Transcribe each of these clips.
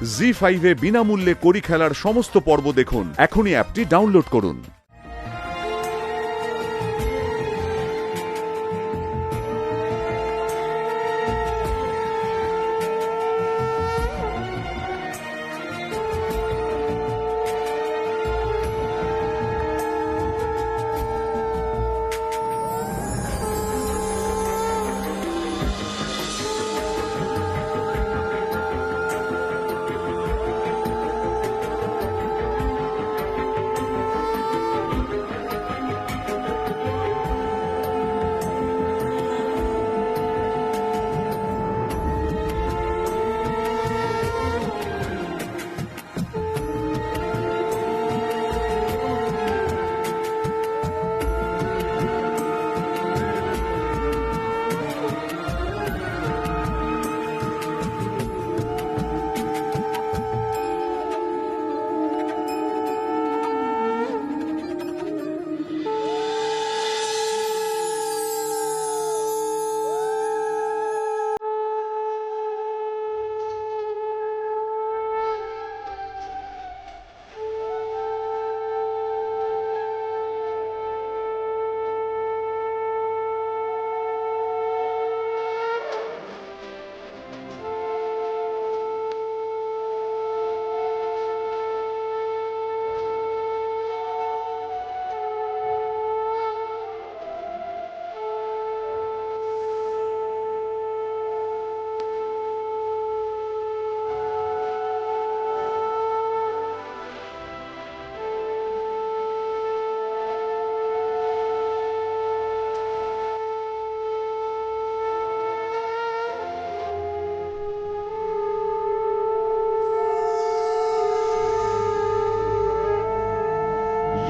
জি5 এ বিনামূল্যে কড়ি খেলার সমস্ত পর্ব দেখুন। এখনই অ্যাপটি ডাউনলোড করুন।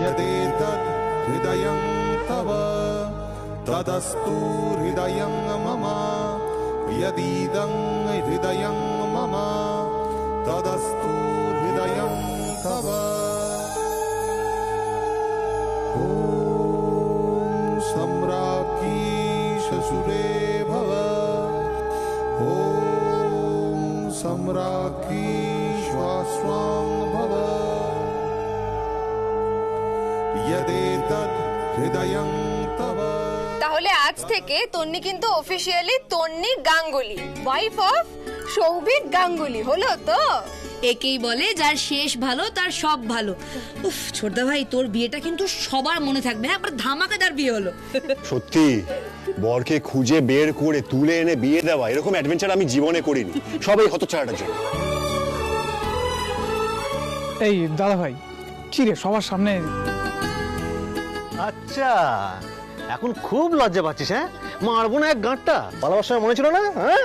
यदेतद् हृदयं तव तदस्तु हृदयं मम यदीदं हृदयं मम तदस्तु हृदयं तव ॐ सम्राज्ञी शशुरे भव ॐ सम्राज्ञी श्वास्वां भव यदेतद् हृदयं तव। তাহলে আজ থেকে তন্নি কিন্তু officially Tonni Ganguly, wife of Souvik Ganguly হলো তো। একেই বলে যার শেষ ভালো তার সব ভালো। উফ ছোটদা ভাই, তোর বিয়েটা কিন্তু সবার মনে থাকবে। হ্যাঁ, ধামাকাদার বিয়ে হলো। সত্যি বরকে খুঁজে বের করে তুলে এনে বিয়ে দেওয়া, এরকম অ্যাডভেঞ্চার আমি জীবনে করিনি। সবাই হতচ্ছাড়াটার জন্য। এই দাদা ভাই, কি রে সবার সামনে? আচ্ছা, এখন খুব লজ্জা পাচ্ছিস? হ্যাঁ, মারবো না এক গাঁটটা? ভালোবাসার সময় মনে ছিল না? হ্যাঁ,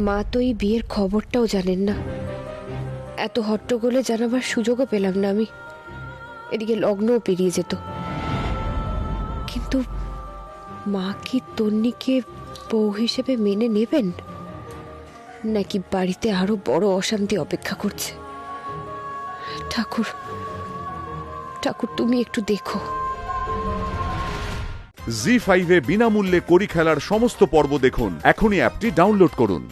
মা তো এই বিয়ের খবরটাও জানেন না। এত হট্টগোলে জানাবার সুযোগও পেলাম না আমি। এদিকে লগ্নও পেরিয়ে যেত। কিন্তু মা কি তন্নিকে বউ হিসেবে মেনে নেবেন, নাকি বাড়িতে আরো বড় অশান্তি অপেক্ষা করছে? ঠাকুর ঠাকুর, তুমি একটু দেখো। জি5 এ বিনামূল্যে কড়ি খেলার সমস্ত পর্ব দেখুন। এখনই অ্যাপটি ডাউনলোড করুন।